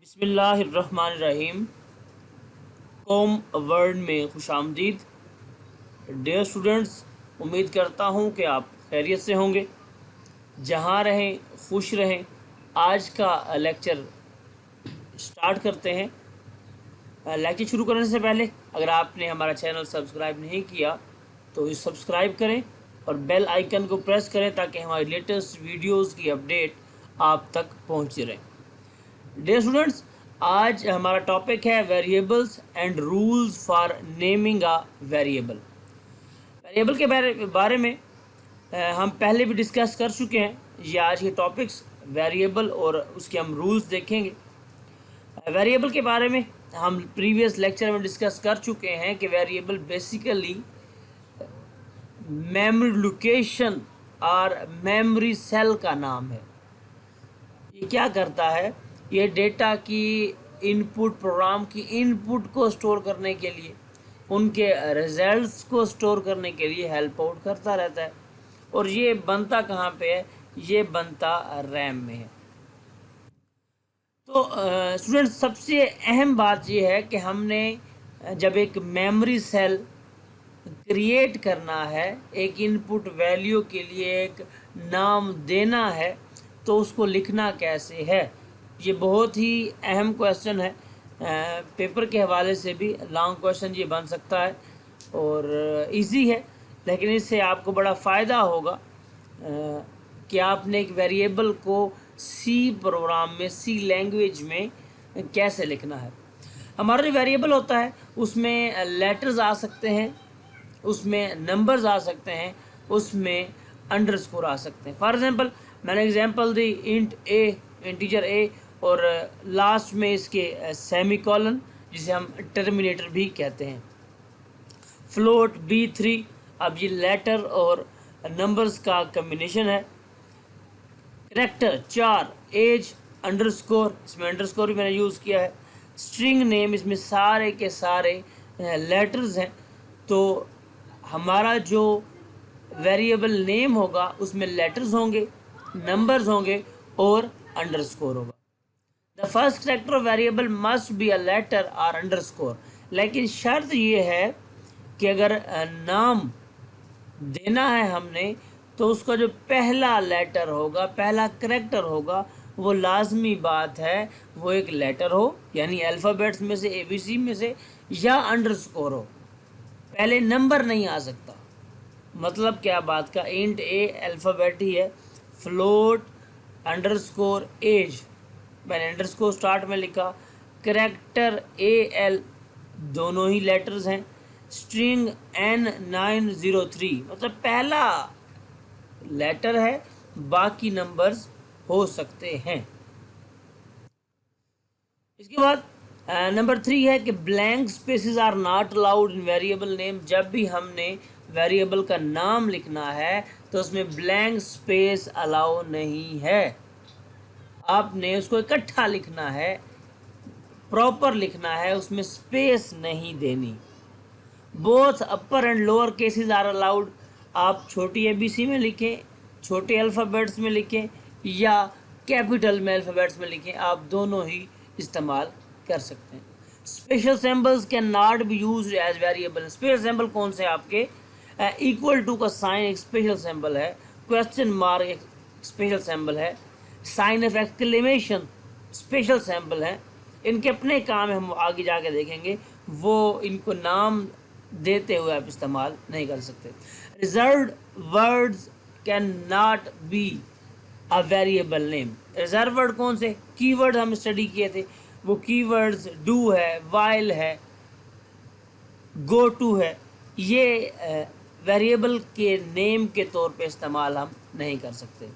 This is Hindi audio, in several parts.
बिस्मिल्लाहिर्रहमानिर्रहीम। कॉम वर्ल्ड में खुशामदीद। डियर स्टूडेंट्स, उम्मीद करता हूँ कि आप खैरियत से होंगे, जहाँ रहें खुश रहें। आज का लेक्चर स्टार्ट करते हैं। लेक्चर शुरू करने से पहले अगर आपने हमारा चैनल सब्सक्राइब नहीं किया तो इस सब्सक्राइब करें और बेल आइकन को प्रेस करें ताकि हमारी लेटेस्ट वीडियोस की अपडेट आप तक पहुँचती रहे। डियर स्टूडेंट्स, आज हमारा टॉपिक है variables and rules for naming a variable. Variable के बारे में हम पहले भी डिस्कस कर चुके हैं। ये आज के टॉपिक्स वेरिएबल और उसके हम रूल्स देखेंगे। वेरिएबल के बारे में हम प्रीवियस लेक्चर में डिस्कस कर चुके हैं कि वेरिएबल बेसिकली मेमोरी लोकेशन और मेमोरी सेल का नाम है। ये क्या करता है? ये डेटा की इनपुट, प्रोग्राम की इनपुट को स्टोर करने के लिए, उनके रिजल्ट्स को स्टोर करने के लिए हेल्प आउट करता रहता है। और ये बनता कहाँ पे है? ये बनता रैम में है। तो स्टूडेंट्स, सबसे अहम बात ये है कि हमने जब एक मेमोरी सेल क्रिएट करना है, एक इनपुट वैल्यू के लिए एक नाम देना है, तो उसको लिखना कैसे है? ये बहुत ही अहम क्वेश्चन है। पेपर के हवाले से भी लॉन्ग क्वेश्चन ये बन सकता है और इजी है, लेकिन इससे आपको बड़ा फ़ायदा होगा कि आपने एक वेरिएबल को सी प्रोग्राम में, सी लैंग्वेज में कैसे लिखना है। हमारा जो वेरिएबल होता है उसमें लेटर्स आ सकते हैं, उसमें नंबर्स आ सकते हैं, उसमें अंडरस्कोर आ सकते हैं। फॉर एग्जांपल मैंने example the int A, integer a, और लास्ट में इसके सेमीकोलन, जिसे हम टर्मिनेटर भी कहते हैं। फ्लोट B3, अब ये लेटर और नंबर्स का कम्बिनेशन है। कैरेक्टर 4, एज अंडरस्कोर, इसमें अंडरस्कोर भी मैंने यूज़ किया है। स्ट्रिंग नेम, इसमें सारे के सारे लेटर्स हैं। तो हमारा जो वेरिएबल नेम होगा उसमें लेटर्स होंगे, नंबर्स होंगे और अंडरस्कोर होगा। The first character of variable must be a letter और अंडरस्कोर। लेकिन शर्त ये है कि अगर नाम देना है हमने, तो उसका जो पहला लेटर होगा, पहला कैरेक्टर होगा, वो लाजमी बात है वो एक लेटर हो, यानी अल्फ़ाबेट्स में से, ABC में से, या अंडरस्कोर हो। पहले नंबर नहीं आ सकता। मतलब क्या बात का? इंट ए अल्फ़ाबेट ही है। फ्लोट अंडरस्कोर एज, मैंने अंडरस्कोर स्टार्ट में लिखा। कैरेक्टर AL, दोनों ही लेटर्स हैं। स्ट्रिंग N903, मतलब पहला लेटर है, बाकी नंबर्स हो सकते हैं। इसके बाद नंबर 3 है कि blank spaces are not allowed in variable name. जब भी हमने वेरिएबल का नाम लिखना है तो उसमें ब्लैंक स्पेस अलाउ नहीं है। आपने उसको इकट्ठा लिखना है, प्रॉपर लिखना है, उसमें स्पेस नहीं देनी। Both upper and lower cases are allowed. आप छोटी ABC में लिखें, छोटे अल्फ़ाबेट्स में लिखें, या कैपिटल में अल्फ़ाबेट्स में लिखें, आप दोनों ही इस्तेमाल कर सकते हैं। Special symbols can not be used as variable. Special symbol कौन से आपके? इक्वल टू का साइन एक स्पेशल सिंबल है, क्वेश्चन मार्क एक स्पेशल सिंबल है, sign of exclamation special symbol है। इनके अपने काम है, हम आगे जाके देखेंगे। वो इनको नाम देते हुए आप इस्तेमाल नहीं कर सकते। Reserved words can not be a variable name. Reserve word कौन से? कीवर्ड हम स्टडी किए थे। वो कीवर्ड्स डू है, वाइल है, गो टू है। ये वेरिएबल के नेम के तौर पे इस्तेमाल हम नहीं कर सकते।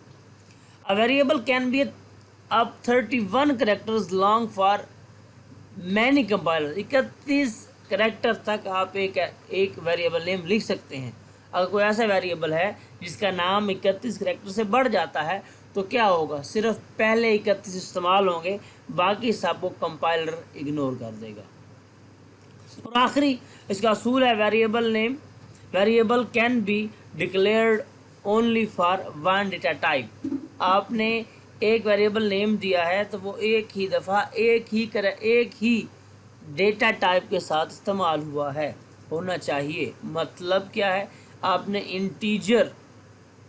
A variable can be up 31 characters long for many compiler. 31 character तक आप एक वेरिएबल नेम लिख सकते हैं। अगर कोई ऐसा वेरिएबल है जिसका नाम 31 कैरेक्टर से बढ़ जाता है तो क्या होगा? सिर्फ पहले 31 इस्तेमाल होंगे, बाकी सब वो कंपाइलर इग्नोर कर देगा। और आखिरी इसका असूल है variable name. Variable can be declared only for one data type. आपने एक वेरिएबल नेम दिया है तो वो एक ही दफ़ा एक ही डेटा टाइप के साथ इस्तेमाल हुआ है होना चाहिए। मतलब क्या है, आपने इंटीजर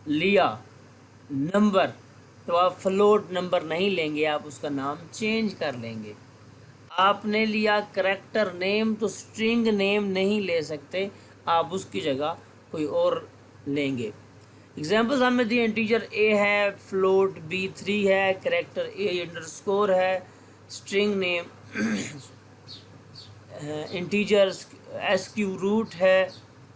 लिया नंबर तो आप फ्लोट नंबर नहीं लेंगे, आप उसका नाम चेंज कर लेंगे। आपने लिया करैक्टर नेम तो स्ट्रिंग नेम नहीं ले सकते, आप उसकी जगह कोई और लेंगे। एग्जाम्पल्स हमें दिए, इंटीजर ए है, फ्लोट B3 है, करैक्टर A__ है, string name integer SQ root है,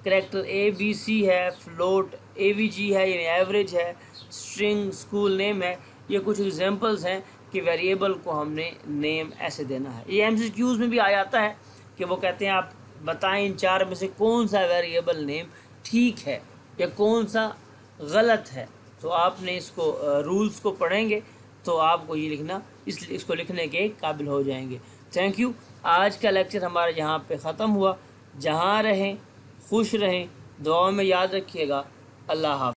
करैक्टर ABC है, फ्लोट AVG है यानी एवरेज है, स्ट्रिंग स्कूल नेम है। ये कुछ एग्जांपल्स हैं कि वेरिएबल को हमने नेम ऐसे देना है। ये MCQs में भी आ जाता है कि वो कहते हैं आप बताएं इन चार में से कौन सा वेरिएबल नेम ठीक है या कौन सा गलत है। तो आपने इसको रूल्स को पढ़ेंगे तो आपको ये लिखना इसको लिखने के काबिल हो जाएंगे। Thank you. आज का लेक्चर हमारा यहाँ पे ख़त्म हुआ। जहाँ रहें खुश रहें, दुआ में याद रखिएगा। अल्लाह हाफ़िज़।